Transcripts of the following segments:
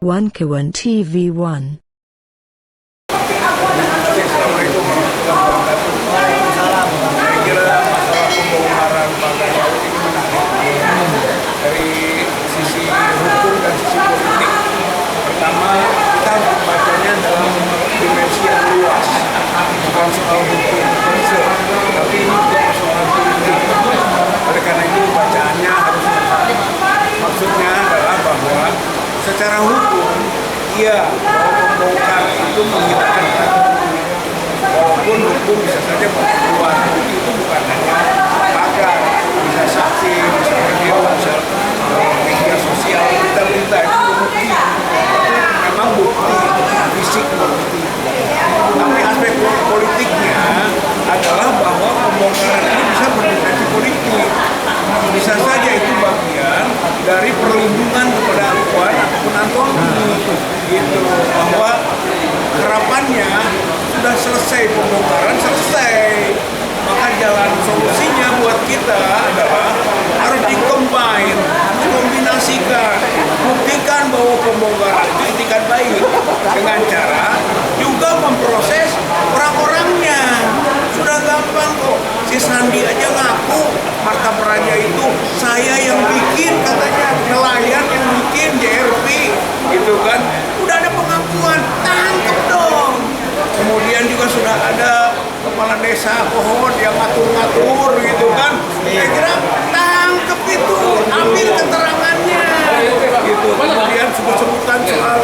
One Kewan TV1. Assalamualaikum warahmatullahi wabarakatuh. Saya kira masalah pembongkaran pagar laut ini menarik dari sisi hukum dan sisi politik. Pertama, kita harus membacanya dalam dimensi yang luas, bukan soal hukum konsep, tapi ini juga persoalan politik. Oleh karena itu bacaannya harus tepat. Maksudnya adalah bahwa secara hukum, iya, bahwa membongkar itu menghilangkan bukti. Walaupun hukum bisa saja memperluas bukti itu bukan hanya pagar, bisa saksi, bisa video, bisa media sosial, berita-berita itu bukti. Memang bukti, fisik bukti. Tapi aspek politiknya adalah bahwa pembongkaran ini bisa berdimensi politik. Bisa saja itu bagian dari perlindungan kepada Puan ataupun Antoni, gitu, bahwa harapannya sudah selesai pembongkaran, selesai, maka jalan solusinya buat kita adalah harus dikombine, dikombinasikan, buktikan bahwa pembongkaran itu itikat baik dengan cara juga memproses orang-orangnya. Sudah gampang kok, si Sandi aja ngaku Marta Praja itu saya yang bikin, katanya nelayan yang bikin JRP, gitu kan. Udah ada pengakuan, tangkap dong. Kemudian juga sudah ada kepala desa pohon yang ngatur-ngatur, gitu kan. Saya kira tangkap itu, ambil keterangannya, gitu. Kemudian sebut-sebutan soal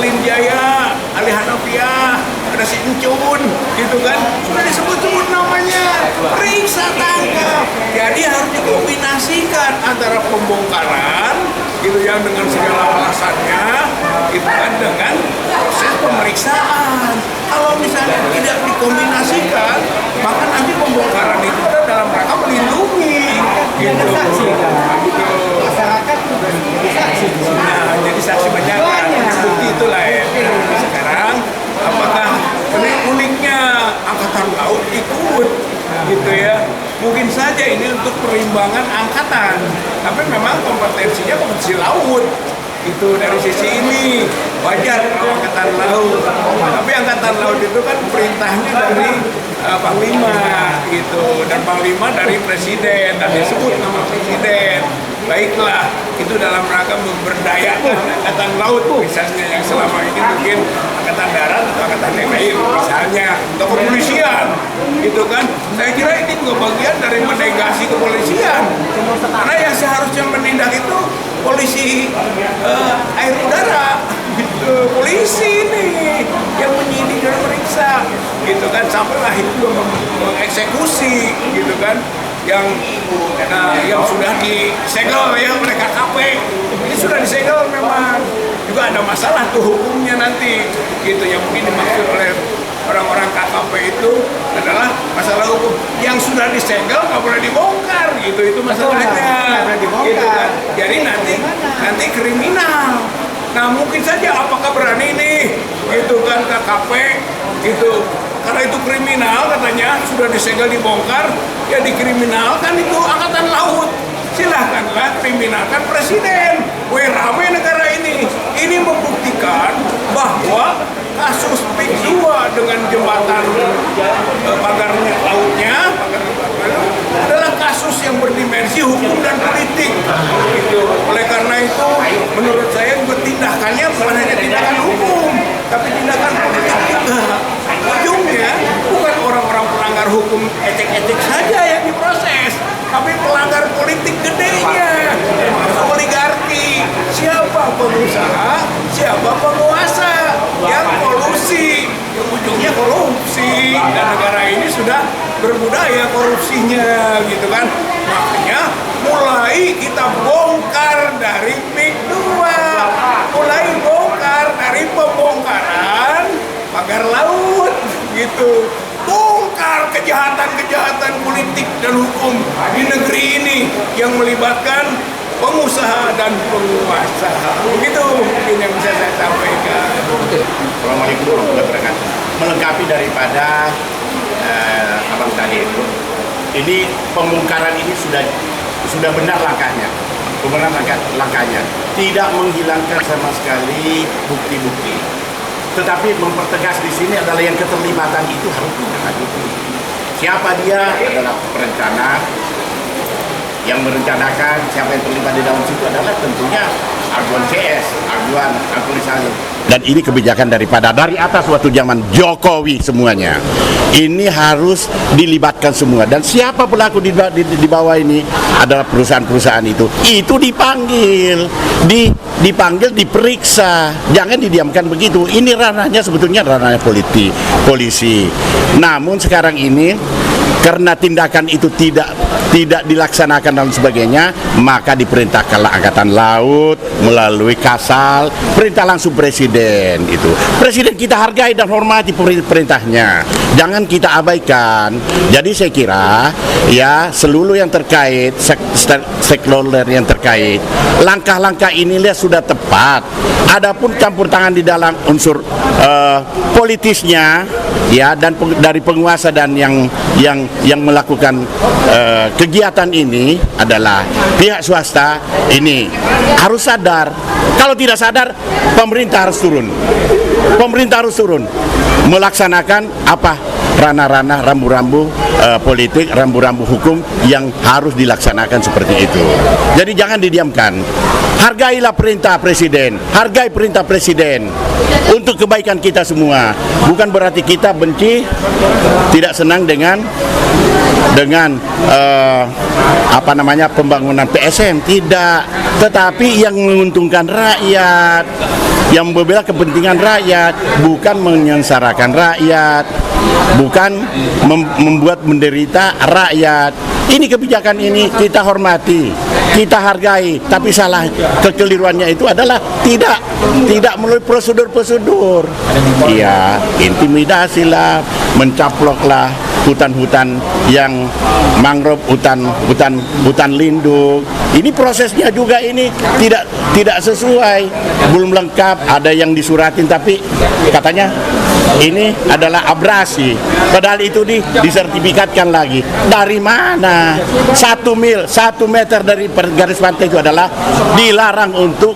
Lin Jaya, Ali Hanafiah, ada si Encun, gitu kan, sudah disebut-sebut namanya, periksa, tangkap. Jadi harus dikombinasikan antara pembongkaran, gitu, yang dengan segala alasannya, gitu kan, dengan proses pemeriksaan. Kalau misalnya tidak dikombinasikan, maka nanti pembongkaran itu ada dalam rangka melindungi, gitu. Masyarakat juga saksi. Nah, jadi saksi banyak kan, bukti itulah ya. Sekarang apakah uniknya Angkatan Laut ikut, gitu ya? Mungkin saja ini untuk perimbangan angkatan, tapi memang kompetensinya kompetensi laut. Itu dari sisi ini wajar kalau Angkatan Laut. Tapi Angkatan Laut itu kan perintahnya dari Panglima, gitu, dan Panglima dari Presiden, dan disebut nama Presiden. Baiklah, itu dalam rangka memberdayakan Angkatan Laut misalnya, yang selama ini mungkin Angkatan Darat atau Angkatan DKI misalnya, atau kepolisian, gitu kan. Saya kira ini juga bagian dari menegasi kepolisian, karena yang seharusnya menindak itu polisi air udara, gitu. Polisi ini yang menyidik dan meriksa, gitu kan, sampai akhirnya juga mengeksekusi, gitu kan, yang sudah disegel ya oleh KKP. Ini sudah disegel memang. Juga ada masalah tuh hukumnya nanti, gitu, yang mungkin dimaksud oleh orang-orang KKP itu adalah masalah hukum. Yang sudah disegel nggak boleh dibongkar, gitu, itu masalahnya, gitu kan. Jadi nanti kriminal. Nah, mungkin saja apakah berani nih, gitu kan, KKP, gitu, karena itu kriminal katanya, sudah disegel dibongkar, ya dikriminalkan itu Angkatan Laut. Silahkanlah kriminalkan Presiden. Wih, rame negara ini. Ini membuktikan bahwa kasus PIK 2 dengan jembatan pagar lautnya adalah kasus yang berdimensi hukum dan politik, gitu. Oleh karena itu, menurut saya juga tindakannya bukan hanya tindakan hukum, tapi tindakan politik juga. Ujungnya bukan orang-orang pelanggar hukum etik-etik saja yang diproses, tapi pelanggar politik gedenya, oligarki. Siapa pengusaha, siapa penguasa yang kolusi, ujungnya korupsi, dan negara ini sudah berbudaya korupsinya, gitu kan. Makanya mulai kita bongkar dari PIK 2, mulai bongkar dari pembongkaran pagar laut, gitu. Bongkar kejahatan-kejahatan politik dan hukum di negeri ini yang melibatkan pengusaha dan penguasa. Begitu mungkin yang bisa saya sampaikan. Assalamualaikum warahmatullahi wabarakatuh. Melengkapi daripada abang tadi itu, ini pembongkaran ini sudah benar langkahnya. kemudian langkahnya tidak menghilangkan sama sekali bukti-bukti, tetapi mempertegas di sini adalah yang keterlibatan itu harus ditindaklanjuti. Siapa dia adalah perencana, yang merencanakan, siapa yang terlibat di dalam situ adalah tentunya Aguan CS, Aguan Antoni Salim. Dan ini kebijakan dari atas waktu zaman Jokowi semuanya. Ini harus dilibatkan semua. Dan siapa pelaku di bawah ini adalah perusahaan-perusahaan itu dipanggil, dipanggil, diperiksa. Jangan didiamkan begitu. Ini ranahnya sebetulnya ranahnya polisi. Namun sekarang ini karena tindakan itu tidak dilaksanakan dan sebagainya, maka diperintahkanlah Angkatan Laut melalui Kasal, perintah langsung Presiden itu. Presiden kita hargai dan hormati perintahnya. Jangan kita abaikan. Jadi saya kira ya seluruh yang terkait, stakeholder yang terkait, langkah-langkah inilah sudah tepat. Adapun campur tangan di dalam unsur politisnya ya dan dari penguasa dan yang melakukan kegiatan ini adalah pihak swasta, ini harus sadar. Kalau tidak sadar, pemerintah harus turun. Pemerintah harus turun melaksanakan apa ranah-ranah rambu-rambu politik, rambu-rambu hukum yang harus dilaksanakan seperti itu. Jadi jangan didiamkan. Hargailah perintah Presiden, hargai perintah Presiden untuk kebaikan kita semua. Bukan berarti kita benci, tidak senang dengan pembangunan PSM, tidak. Tetapi yang menguntungkan rakyat, yang membela kepentingan rakyat, bukan menyengsarakan rakyat, bukan membuat menderita rakyat. Ini kebijakan ini kita hormati, kita hargai, tapi salah kekeliruannya itu adalah tidak melalui prosedur-prosedur. Iya, intimidasilah, mencaploklah hutan-hutan yang mangrove, hutan lindung. Ini prosesnya juga ini tidak sesuai, belum lengkap. Ada yang disuratin tapi katanya ini adalah abrasi. Padahal itu disertifikatkan lagi. Dari mana? 1 meter dari garis pantai itu adalah dilarang untuk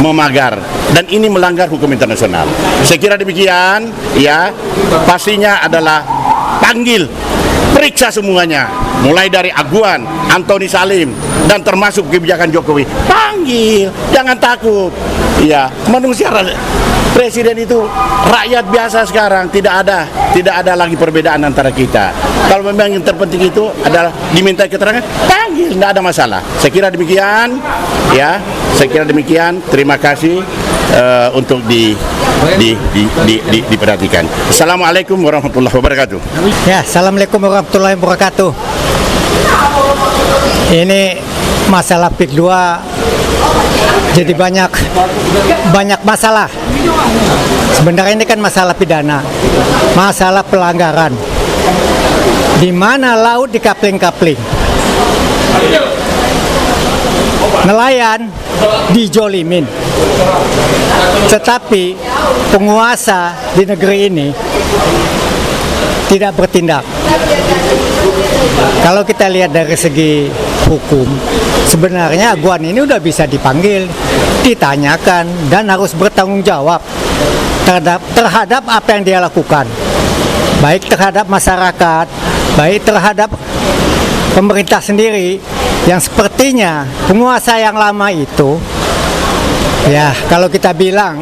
memagar, dan ini melanggar hukum internasional. Saya kira demikian ya. Pastinya adalah panggil, periksa semuanya, mulai dari Aguan, Antoni Salim, dan termasuk kebijakan Jokowi. Panggil, jangan takut. Ya, manusia Presiden itu rakyat biasa sekarang, tidak ada lagi perbedaan antara kita. Kalau memang yang terpenting itu adalah diminta keterangan, panggil, tidak ada masalah. Saya kira demikian, ya. Saya kira demikian. Terima kasih untuk diperhatikan. Assalamualaikum warahmatullahi wabarakatuh. Ya, assalamualaikum warahmatullahi wabarakatuh. Ini masalah PIK 2 jadi banyak masalah. Sebenarnya ini kan masalah pidana, masalah pelanggaran, di mana laut dikapling-kapling, nelayan dijolimin, tetapi penguasa di negeri ini tidak bertindak. Kalau kita lihat dari segi hukum, sebenarnya Aguan ini udah bisa dipanggil, ditanyakan, dan harus bertanggung jawab terhadap apa yang dia lakukan, baik terhadap masyarakat, baik terhadap pemerintah sendiri, yang sepertinya penguasa yang lama itu, ya kalau kita bilang,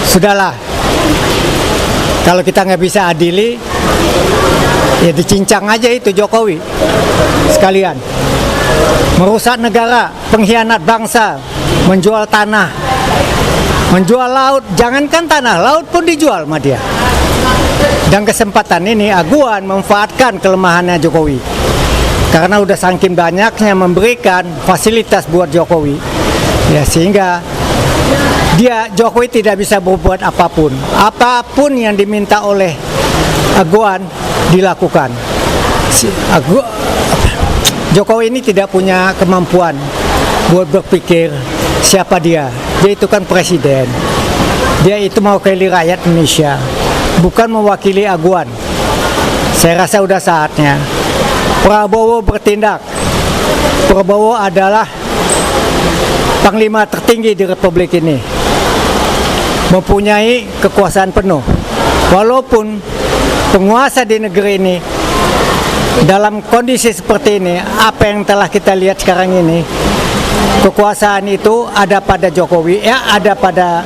sudahlah, kalau kita nggak bisa adili, ya dicincang aja itu Jokowi sekalian. Merusak negara, pengkhianat bangsa, menjual tanah, menjual laut, jangankan tanah, laut pun dijual sama dia. Dan kesempatan ini Aguan memanfaatkan kelemahannya Jokowi, karena udah saking banyaknya memberikan fasilitas buat Jokowi, ya sehingga Jokowi tidak bisa berbuat apapun. Apapun yang diminta oleh Aguan dilakukan. Jokowi ini tidak punya kemampuan buat berpikir siapa dia. Dia itu kan presiden. Dia itu mewakili rakyat Indonesia, bukan mewakili Aguan. Saya rasa udah saatnya Prabowo bertindak. Prabowo adalah panglima tertinggi di Republik ini, mempunyai kekuasaan penuh. Walaupun penguasa di negeri ini dalam kondisi seperti ini, apa yang telah kita lihat sekarang ini, kekuasaan itu ada pada Jokowi, ada pada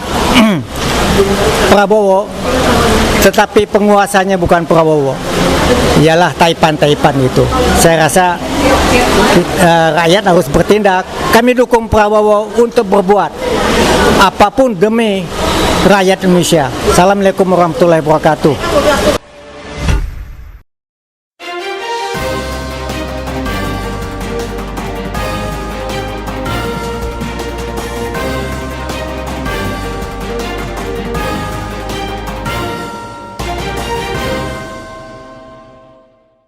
Prabowo, tetapi penguasanya bukan Prabowo, ialah Taipan itu. Saya rasa rakyat harus bertindak. Kami dukung Prabowo untuk berbuat apapun demi rakyat Indonesia. Assalamualaikum warahmatullahi wabarakatuh.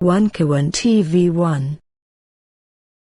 One Kawan TV 1